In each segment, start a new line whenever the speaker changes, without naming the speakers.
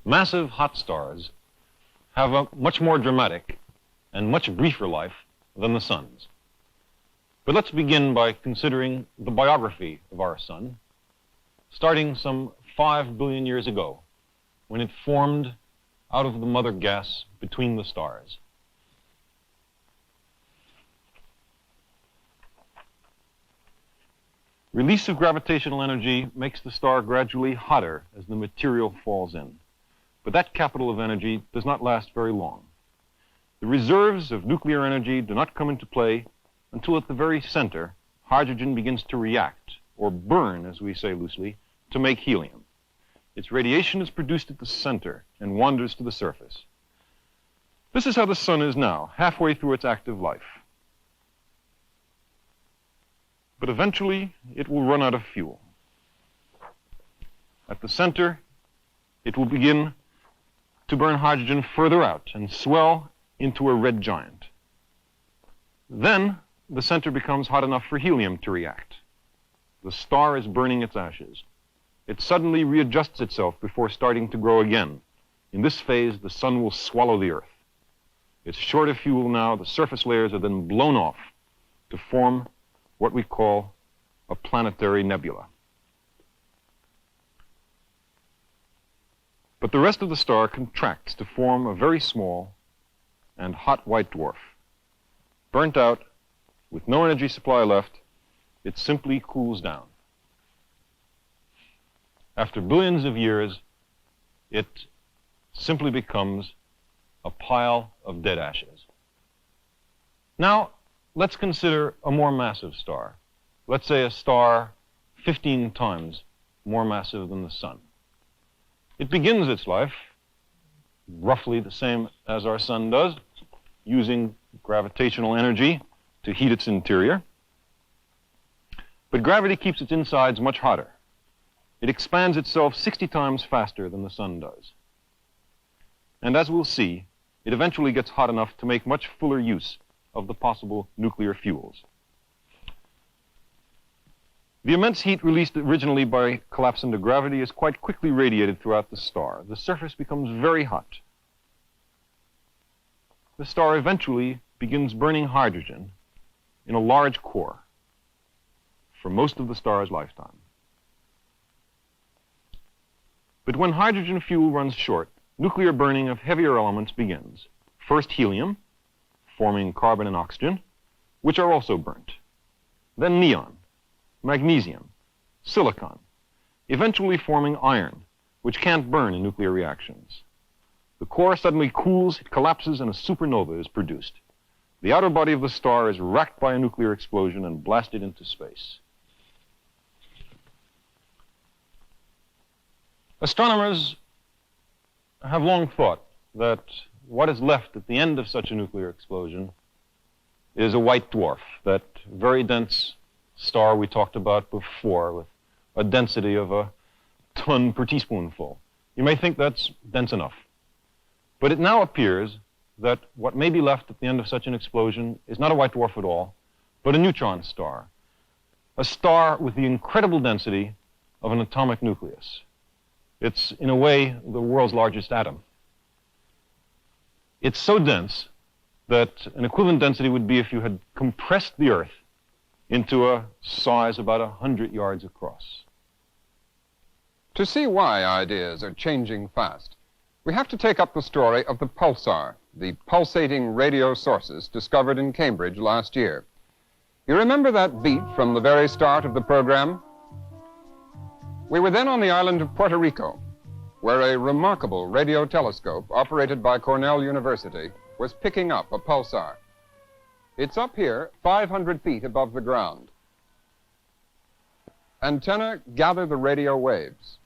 Massive hot stars have a much more dramatic and much briefer life than the sun's. But let's begin by considering the biography of our sun, starting some 5 billion years ago, when it formed out of the mother gas between the stars. Release of gravitational energy makes the star gradually hotter as the material falls in. But that capital of energy does not last very long. The reserves of nuclear energy do not come into play until at the very center, hydrogen begins to react, or burn, as we say loosely, to make helium. Its radiation is produced at the center and wanders to the surface. This is how the sun is now, halfway through its active life. But eventually, it will run out of fuel. At the center, it will begin to burn hydrogen further out and swell into a red giant. Then the center becomes hot enough for helium to react. The star is burning its ashes. It suddenly readjusts itself before starting to grow again. In this phase, the sun will swallow the Earth. It's short of fuel now. The surface layers are then blown off to form what we call a planetary nebula. But the rest of the star contracts to form a very small and hot white dwarf. Burnt out, with no energy supply left, it simply cools down. After billions of years, it simply becomes a pile of dead ashes. Now, let's consider a more massive star. Let's say a star 15 times more massive than the sun. It begins its life roughly the same as our sun does, using gravitational energy to heat its interior. But gravity keeps its insides much hotter. It expands itself 60 times faster than the sun does. And as we'll see, it eventually gets hot enough to make much fuller use of the possible nuclear fuels. The immense heat released originally by collapse under gravity is quite quickly radiated throughout the star. The surface becomes very hot. The star eventually begins burning hydrogen in a large core for most of the star's lifetime. But when hydrogen fuel runs short, nuclear burning of heavier elements begins. First helium, forming carbon and oxygen, which are also burnt. Then neon, magnesium, silicon, eventually forming iron, which can't burn in nuclear reactions. The core suddenly cools, it collapses, and a supernova is produced. The outer body of the star is racked by a nuclear explosion and blasted into space. Astronomers have long thought that what is left at the end of such a nuclear explosion is a white dwarf, that very dense star we talked about before, with a density of a ton per teaspoonful. You may think that's dense enough. But it now appears that what may be left at the end of such an explosion is not a white dwarf at all, but a neutron star. A star with the incredible density of an atomic nucleus. It's, in a way, the world's largest atom. It's so dense that an equivalent density would be if you had compressed the Earth into a size about 100 yards across.
To see why ideas are changing fast, we have to take up the story of the pulsar, the pulsating radio sources discovered in Cambridge last year. You remember that beat from the very start of the program? We were then on the island of Puerto Rico, where a remarkable radio telescope operated by Cornell University was picking up a pulsar. It's up here, 500 feet above the ground. Antenna gather the radio waves.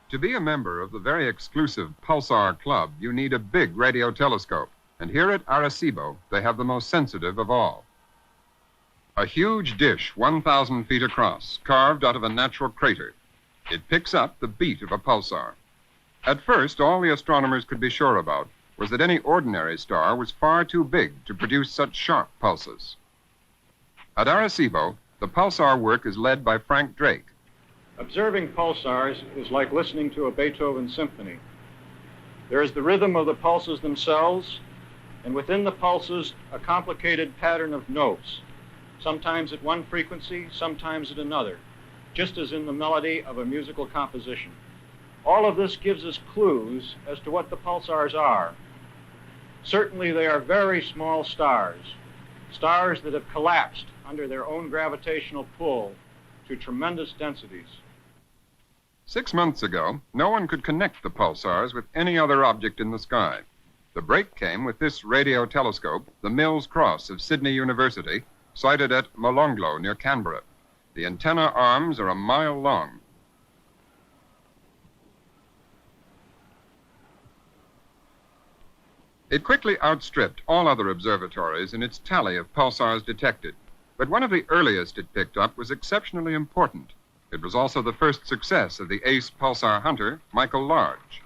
To be a member of the very exclusive Pulsar Club, you need a big radio telescope. And here at Arecibo, they have the most sensitive of all. A huge dish 1,000 feet across, carved out of a natural crater. It picks up the beat of a pulsar. At first, all the astronomers could be sure about was that any ordinary star was far too big to produce such sharp pulses. At Arecibo, the pulsar work is led by Frank Drake.
Observing pulsars is like listening to a Beethoven symphony. There is the rhythm of the pulses themselves, and within the pulses, a complicated pattern of notes, sometimes at one frequency, sometimes at another, just as in the melody of a musical composition. All of this gives us clues as to what the pulsars are. Certainly, they are very small stars, stars that have collapsed under their own gravitational pull to tremendous densities.
6 months ago, no one could connect the pulsars with any other object in the sky. The break came with this radio telescope, the Mills Cross of Sydney University, sited at Molonglo near Canberra. The antenna arms are a mile long. It quickly outstripped all other observatories in its tally of pulsars detected, but one of the earliest it picked up was exceptionally important. It was also the first success of the ace Pulsar Hunter, Michael Large.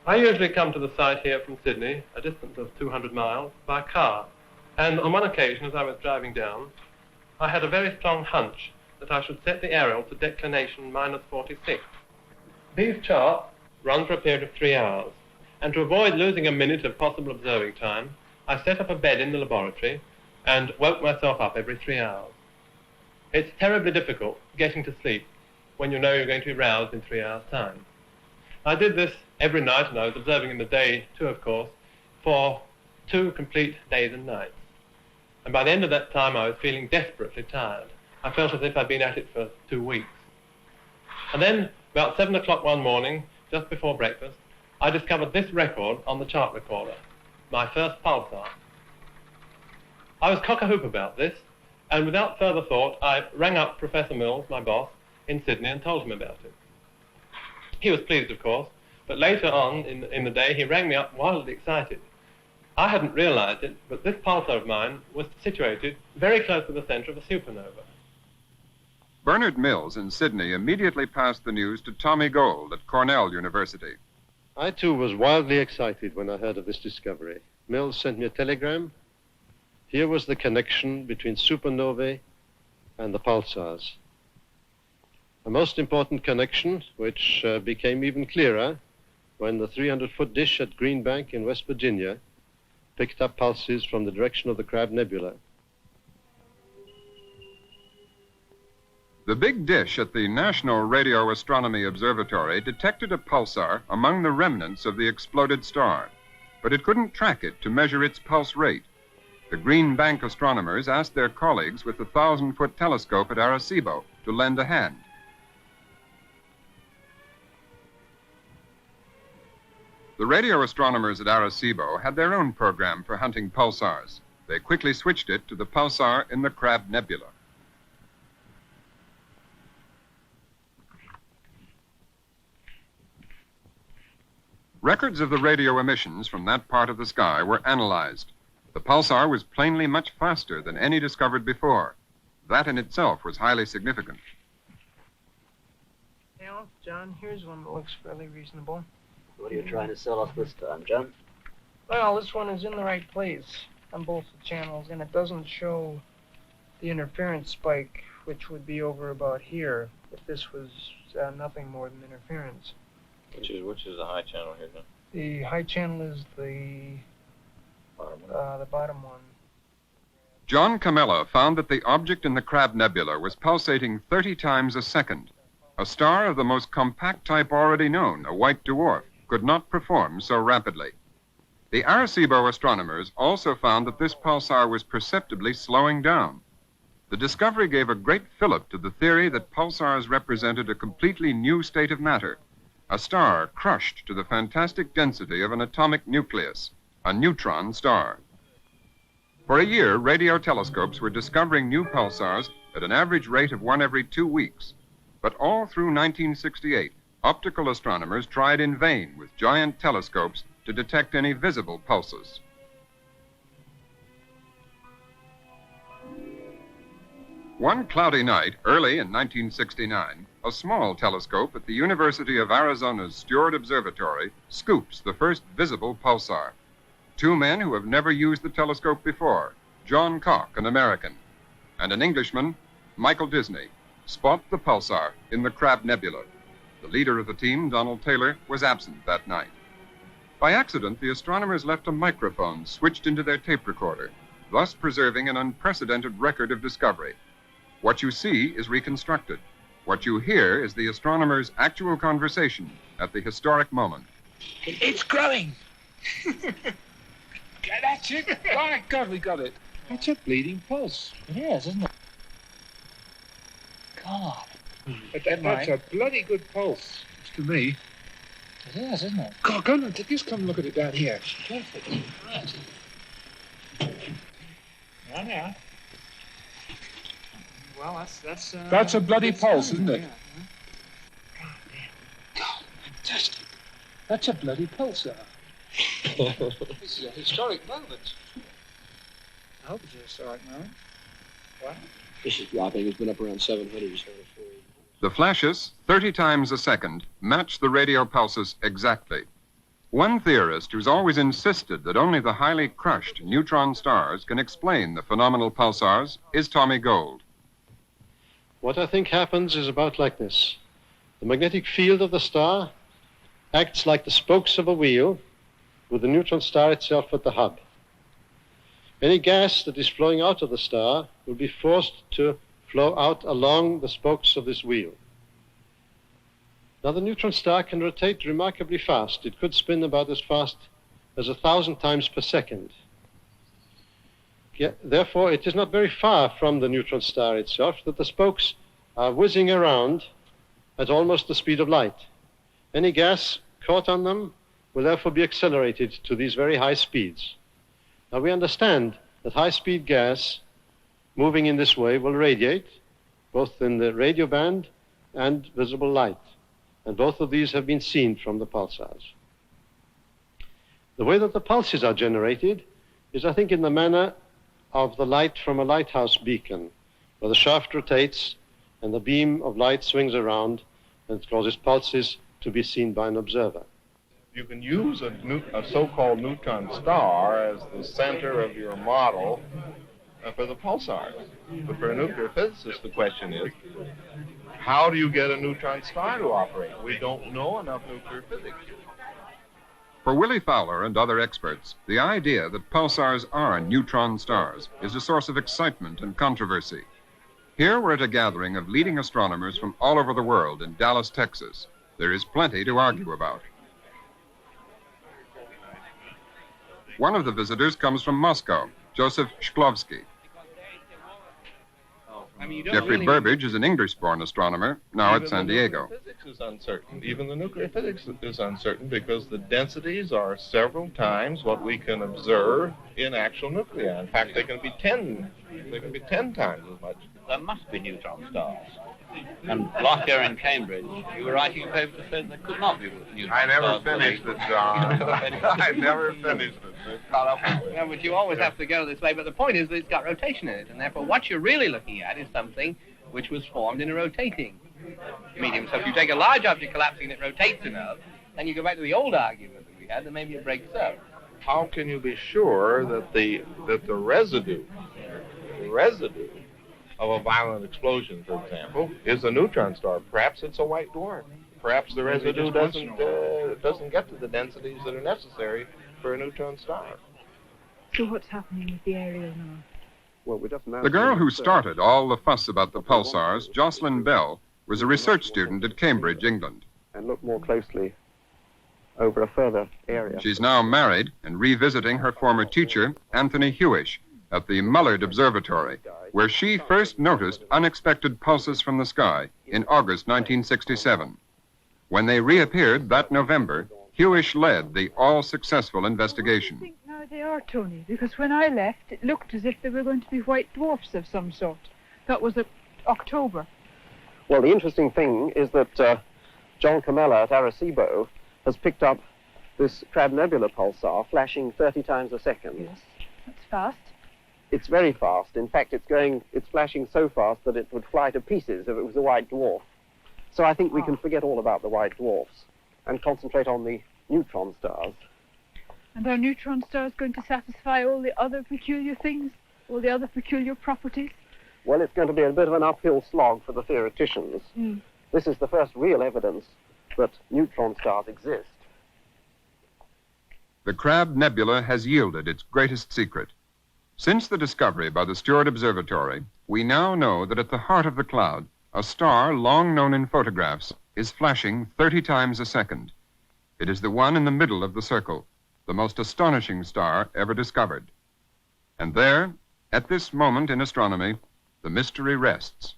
I usually come to the site here from Sydney, a distance of 200 miles, by car. And on one occasion, as I was driving down, I had a very strong hunch that I should set the aerial to declination -46. These charts run for a period of 3 hours. And to avoid losing a minute of possible observing time, I set up a bed in the laboratory and woke myself up every 3 hours. It's terribly difficult getting to sleep when you know you're going to be roused in 3 hours' time. I did this every night, and I was observing in the day too, of course, for 2 complete days and nights. And by the end of that time, I was feeling desperately tired. I felt as if I'd been at it for 2 weeks. And then, about 7 o'clock one morning, just before breakfast, I discovered this record on the chart recorder, my first pulsar. I was cock-a-hoop about this, and without further thought, I rang up Professor Mills, my boss, in Sydney and told him about it. He was pleased, of course, but later on in the day, he rang me up wildly excited. I hadn't realized it, but this pulsar of mine was situated very close to the center of a supernova.
Bernard Mills in Sydney immediately passed the news to Tommy Gold at Cornell University.
I, too, was wildly excited when I heard of this discovery. Mills sent me a telegram. Here was the connection between supernovae and the pulsars. A most important connection, which became even clearer when the 300-foot dish at Greenbank in West Virginia picked up pulses from the direction of the Crab Nebula.
The big dish at the National Radio Astronomy Observatory detected a pulsar among the remnants of the exploded star, but it couldn't track it to measure its pulse rate. The Green Bank astronomers asked their colleagues with the 1,000-foot telescope at Arecibo to lend a hand. The radio astronomers at Arecibo had their own program for hunting pulsars. They quickly switched it to the pulsar in the Crab Nebula. Records of the radio emissions from that part of the sky were analyzed. The pulsar was plainly much faster than any discovered before. That in itself was highly significant.
Well, John, here's one that looks fairly reasonable.
What are you trying to sell us this time, John?
Well, this one is in the right place on both the channels, and it doesn't show the interference spike, which would be over about here if this was nothing more than interference.
Which is the high channel here, John?
The high channel is the bottom one.
John Camella found that the object in the Crab Nebula was pulsating 30 times a second. A star of the most compact type already known, a white dwarf, could not perform so rapidly. The Arecibo astronomers also found that this pulsar was perceptibly slowing down. The discovery gave a great fillip to the theory that pulsars represented a completely new state of matter, a star crushed to the fantastic density of an atomic nucleus, a neutron star. For a year, radio telescopes were discovering new pulsars at an average rate of 1 every 2 weeks. But all through 1968, optical astronomers tried in vain with giant telescopes to detect any visible pulses. One cloudy night, early in 1969, a small telescope at the University of Arizona's Stewart Observatory scoops the first visible pulsar. Two men who have never used the telescope before, John Cock, an American, and an Englishman, Michael Disney, spot the pulsar in the Crab Nebula. The leader of the team, Donald Taylor, was absent that night. By accident, the astronomers left a microphone switched into their tape recorder, thus preserving an unprecedented record of discovery. What you see is reconstructed. What you hear is the astronomers' actual conversation at the historic moment.
It's growing! That's it! My God, we got it! That's a bleeding pulse.
It is, isn't it? God.
That's a bloody good pulse, to me.
It is, isn't it?
God, go on, just come look at it down here.
Perfect. Right. Yeah. Well,
that's a bloody pulse, isn't it?
Yeah.
God, fantastic. That's a bloody pulsar. This is a historic moment.
I hope it's a historic moment. What?
This is dropping. It's been up around 700 or so.
The flashes, 30 times a second, match the radio pulses exactly. One theorist who's always insisted that only the highly crushed neutron stars can explain the phenomenal pulsars is Tommy Gold.
What I think happens is about like this. The magnetic field of the star acts like the spokes of a wheel with the neutron star itself at the hub. Any gas that is flowing out of the star will be forced to flow out along the spokes of this wheel. Now, the neutron star can rotate remarkably fast. It could spin about as fast as 1,000 times per second. Therefore, it is not very far from the neutron star itself that the spokes are whizzing around at almost the speed of light. Any gas caught on them will therefore be accelerated to these very high speeds. Now, we understand that high-speed gas moving in this way will radiate, both in the radio band and visible light. And both of these have been seen from the pulsars. The way that the pulses are generated is, I think, in the manner of the light from a lighthouse beacon, where the shaft rotates and the beam of light swings around and causes pulses to be seen by an observer.
You can use a so-called neutron star as the center of your model for the pulsars. But for a nuclear physicist, the question is, how do you get a neutron star to operate? We don't know enough nuclear physics.
For Willie Fowler and other experts, the idea that pulsars are neutron stars is a source of excitement and controversy. Here we're at a gathering of leading astronomers from all over the world in Dallas, Texas. There is plenty to argue about. One of the visitors comes from Moscow, Joseph Shklovsky. Jeffrey Burbage is an English-born astronomer, now at San Diego.
Physics is uncertain. Even the nuclear physics is uncertain because the densities are several times what we can observe in actual nuclei. In fact, they can be 10 times as much.
There must be neutron stars. And last year in Cambridge, you were writing a paper that said there could not be neutron
I never
stars.
finished it, John. I never finished it. It's caught up with
Yeah, but you always have to go this way. But the point is that it's got rotation in it, and therefore what you're really looking at is something which was formed in a rotating medium. So if you take a large object collapsing and it rotates enough, then you go back to the old argument that we had, that maybe it breaks up.
How can you be sure that the residue of a violent explosion, for example, is a neutron star? Perhaps it's a white dwarf. Perhaps the residue doesn't get to the densities that are necessary for a neutron star.
So what's happening with the aerial now?
Well, we don't know.
The girl who started all the fuss about the pulsars, Jocelyn Bell, was a research student at Cambridge, England.
And look more closely over a further area.
She's now married and revisiting her former teacher, Anthony Hewish, at the Mullard Observatory, where she first noticed unexpected pulses from the sky in August 1967. When they reappeared that November, Hewish led the all-successful investigation.
I think now they are, Tony, because when I left, it looked as if they were going to be white dwarfs of some sort. That was October.
Well, the interesting thing is that John Camella at Arecibo has picked up this Crab Nebula pulsar flashing 30 times a second.
Yes, that's fast.
It's very fast. In fact, it's flashing so fast that it would fly to pieces if it was a white dwarf. So I think we can forget all about the white dwarfs and concentrate on the neutron stars.
And are neutron stars going to satisfy all the other peculiar things, all the other peculiar properties?
Well, it's going to be a bit of an uphill slog for the theoreticians. This is the first real evidence that neutron stars exist.
The Crab Nebula has yielded its greatest secret. Since the discovery by the Stewart Observatory, we now know that at the heart of the cloud, a star long known in photographs is flashing 30 times a second. It is the one in the middle of the circle, the most astonishing star ever discovered. And there, at this moment in astronomy, the mystery rests.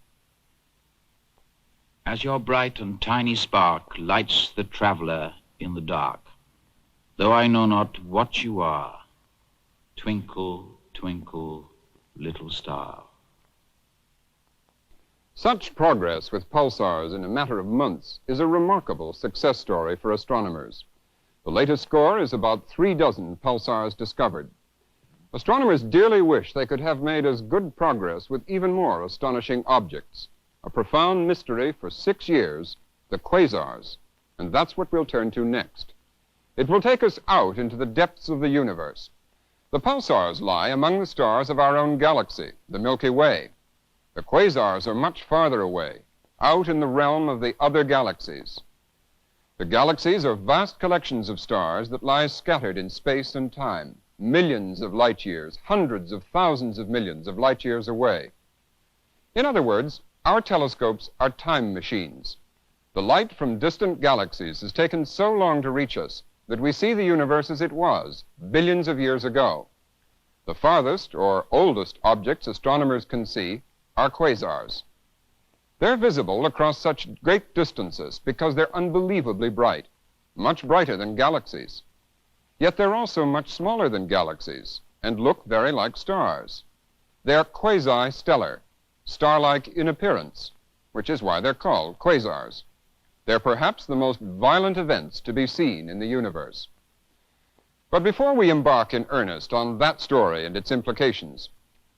As your bright and tiny spark lights the traveler in the dark, though I know not what you are, twinkle, twinkle, little star.
Such progress with pulsars in a matter of months is a remarkable success story for astronomers. The latest score is about 36 pulsars discovered. Astronomers dearly wish they could have made as good progress with even more astonishing objects. A profound mystery for 6 years, the quasars. And that's what we'll turn to next. It will take us out into the depths of the universe. The pulsars lie among the stars of our own galaxy, the Milky Way. The quasars are much farther away, out in the realm of the other galaxies. The galaxies are vast collections of stars that lie scattered in space and time, millions of light years, hundreds of thousands of millions of light years away. In other words, our telescopes are time machines. The light from distant galaxies has taken so long to reach us that we see the universe as it was billions of years ago. The farthest or oldest objects astronomers can see are quasars. They're visible across such great distances because they're unbelievably bright, much brighter than galaxies. Yet they're also much smaller than galaxies and look very like stars. They're quasi-stellar, star-like in appearance, which is why they're called quasars. They're perhaps the most violent events to be seen in the universe. But before we embark in earnest on that story and its implications,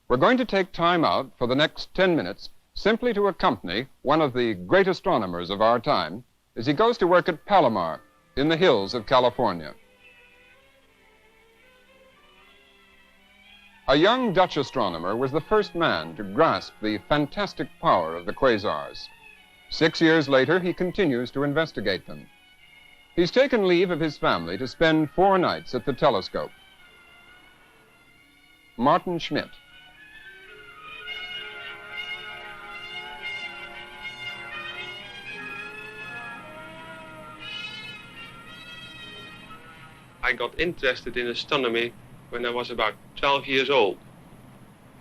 we're going to take time out for the next 10 minutes simply to accompany one of the great astronomers of our time as he goes to work at Palomar in the hills of California. A young Dutch astronomer was the first man to grasp the fantastic power of the quasars. 6 years later, he continues to investigate them. He's taken leave of his family to spend 4 nights at the telescope. Martin Schmidt.
I got interested in astronomy when I was about 12 years old.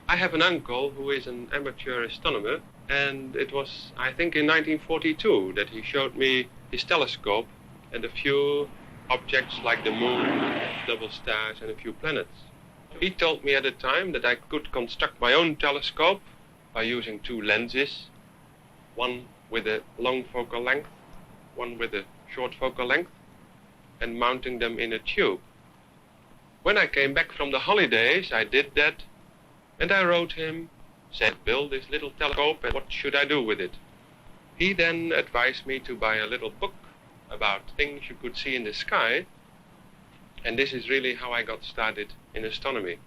I have an uncle who is an amateur astronomer, and it was, I think, in 1942 that he showed me his telescope and a few objects like the moon, double stars, and a few planets. He told me at the time that I could construct my own telescope by using 2 lenses, one with a long focal length, one with a short focal length, and mounting them in a tube. When I came back from the holidays, I did that, and I wrote him, said, build this little telescope, and what should I do with it? He then advised me to buy a little book about things you could see in the sky, and this is really how I got started in astronomy.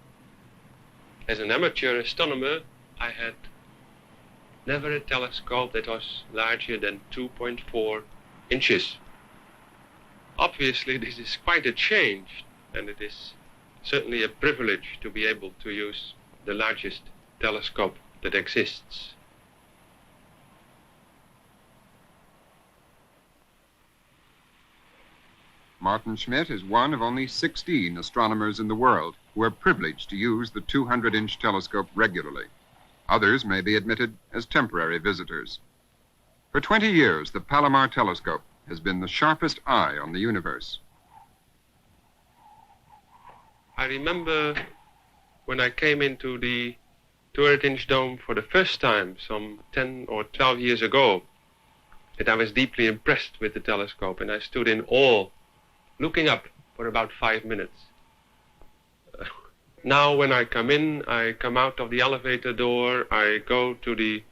As an amateur astronomer, I had never a telescope that was larger than 2.4 inches. Obviously, this is quite a change, and it is certainly a privilege to be able to use the largest telescope that exists.
Martin Schmidt is one of only 16 astronomers in the world who are privileged to use the 200-inch telescope regularly. Others may be admitted as temporary visitors. For 20 years, the Palomar telescope has been the sharpest eye on the universe.
I remember when I came into the 200-inch dome for the first time, some 10 or 12 years ago, that I was deeply impressed with the telescope, and I stood in awe, looking up for about 5 minutes. Now when I come in, I come out of the elevator door, I go to the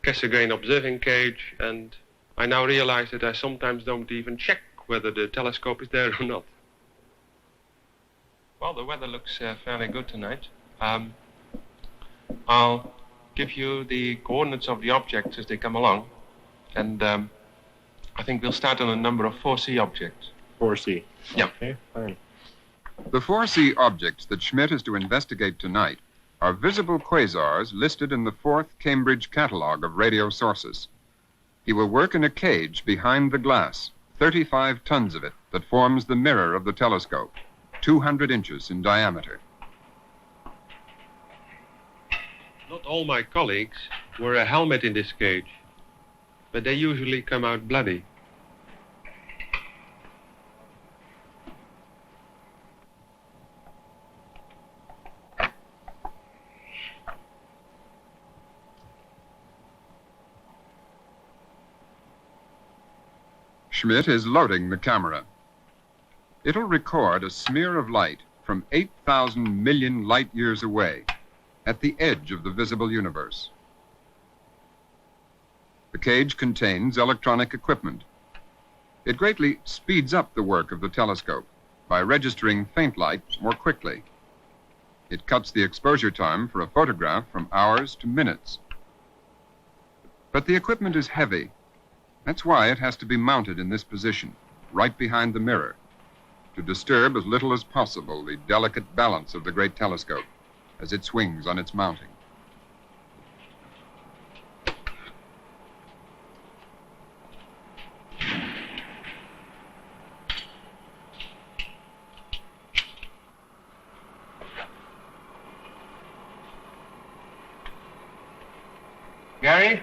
Cassegrain observing cage, and I now realize that I sometimes don't even check whether the telescope is there or not.
Well, the weather looks fairly good tonight. I'll give you the coordinates of the objects as they come along. And I think we'll start on a number of 4C objects.
4C?
Yeah.
Okay, fine.
The 4C objects that Schmidt is to investigate tonight are visible quasars listed in the 4th Cambridge Catalogue of Radio Sources. He will work in a cage behind the glass, 35 tons of it, that forms the mirror of the telescope, 200 inches in diameter.
Not all my colleagues wear a helmet in this cage, but they usually come out bloody.
Schmidt is loading the camera. It'll record a smear of light from 8,000 million light years away at the edge of the visible universe. The cage contains electronic equipment. It greatly speeds up the work of the telescope by registering faint light more quickly. It cuts the exposure time for a photograph from hours to minutes. But the equipment is heavy. That's why it has to be mounted in this position, right behind the mirror, to disturb as little as possible the delicate balance of the great telescope as it swings on its mounting.
Gary?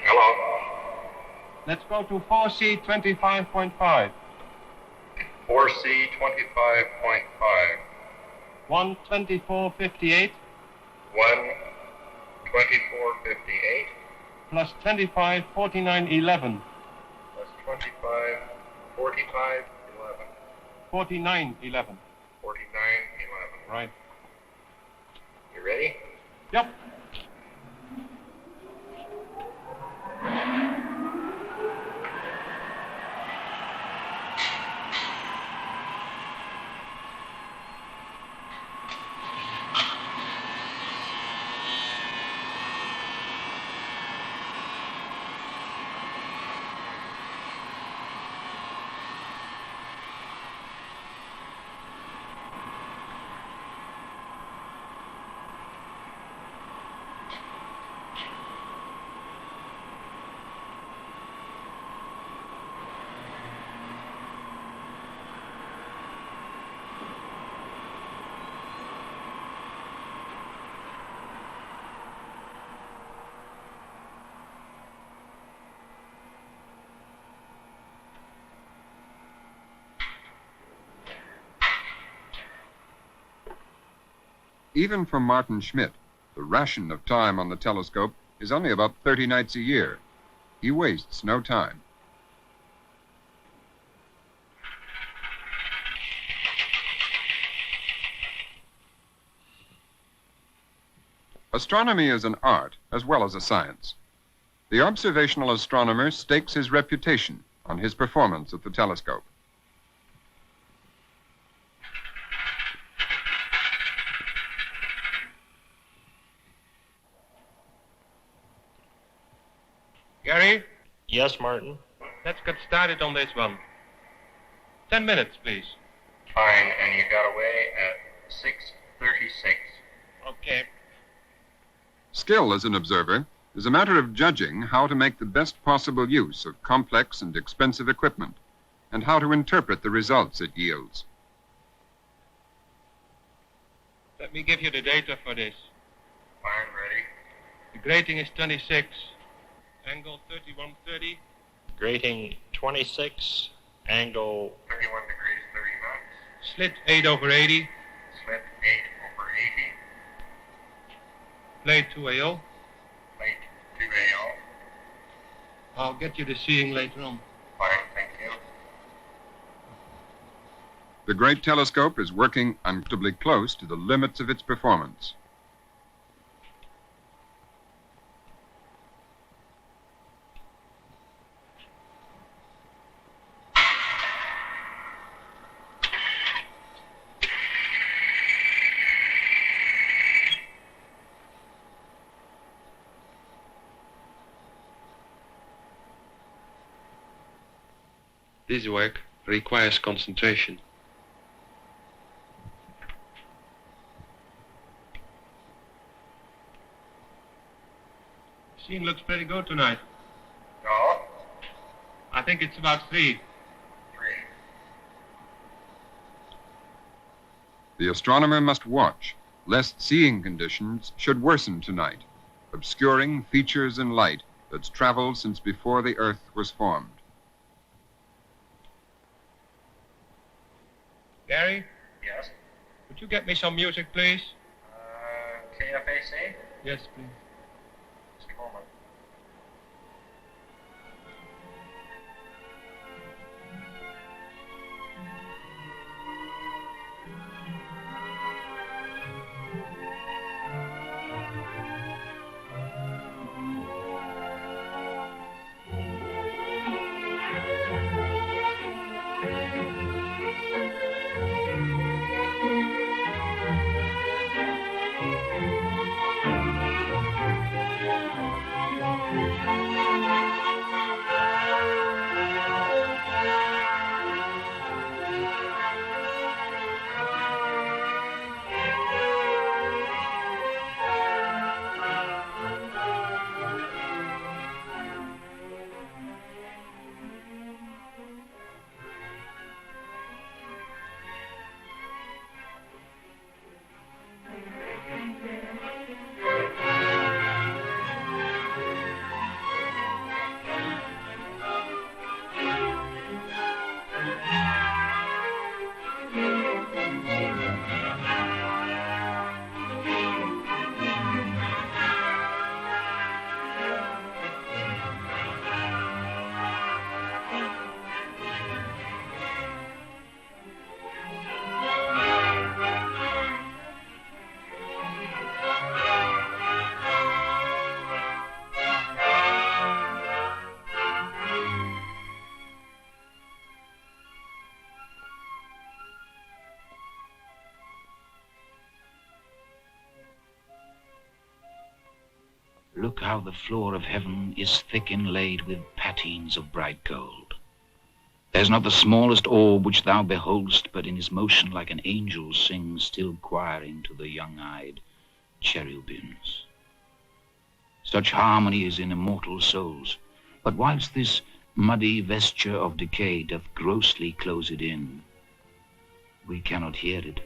Hello.
Let's go to 4C 25.5.
4C 25.5.
124.58
124.58
plus 25.49.11.
plus 25.45.11.
49.11.
49.11.
Right.
You ready?
Yep.
Even for Martin Schmidt, the ration of time on the telescope is only about 30 nights a year. He wastes no time. Astronomy is an art as well as a science. The observational astronomer stakes his reputation on his performance at the telescope.
Gary?
Yes, Martin?
Let's get started on this one. 10 minutes, please.
Fine, and you got away at 6:36.
Okay.
Skill as an observer is a matter of judging how to make the best possible use of complex and expensive equipment and how to interpret the results it yields.
Let me give you the data for this.
Fine, ready?
The grating is 26. Angle 3130.
Grating 26, angle
31 degrees 30 knots.
Slit 8/80.
Slit 8/80.
Plate 2AO.
Plate 2AO.
I'll get you the seeing later on.
Fine, thank you.
The great telescope is working uncomfortably close to the limits of its performance.
This work requires concentration. Scene looks pretty good tonight.
No?
I think it's about 3.
The astronomer must watch, lest seeing conditions should worsen tonight, obscuring features in light that's traveled since before the Earth was formed.
Gary,
Yes.
would you get me some music, please?
KFAC?
Yes, please.
Just a moment.
Look how the floor of heaven is thick inlaid with patines of bright gold. There's not the smallest orb which thou behold'st, but in his motion like an angel sings, still choiring to the young-eyed cherubims. Such harmony is in immortal souls, but whilst this muddy vesture of decay doth grossly close it in, we cannot hear it.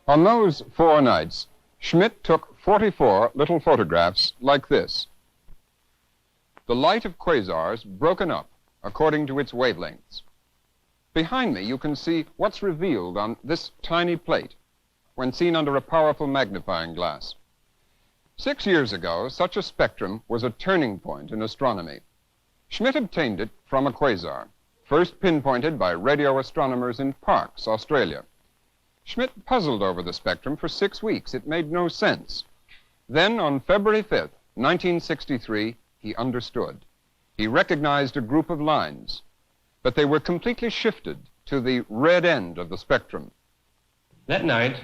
On those 4 nights, Schmidt took 44 little photographs like this. The light of quasars broken up according to its wavelengths. Behind me, you can see what's revealed on this tiny plate when seen under a powerful magnifying glass. 6 years ago, such a spectrum was a turning point in astronomy. Schmidt obtained it from a quasar, first pinpointed by radio astronomers in Parkes, Australia. Schmidt puzzled over the spectrum for 6 weeks. It made no sense. Then, on February 5th, 1963, he understood. He recognized a group of lines, but they were completely shifted to the red end of the spectrum.
That night,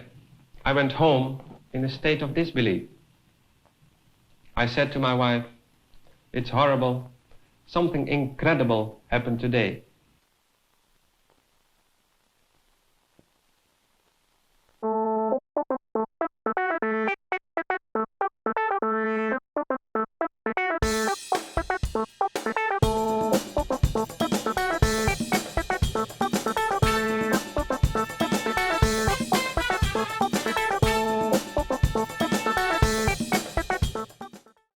I went home in a state of disbelief. I said to my wife, "It's horrible. Something incredible happened today."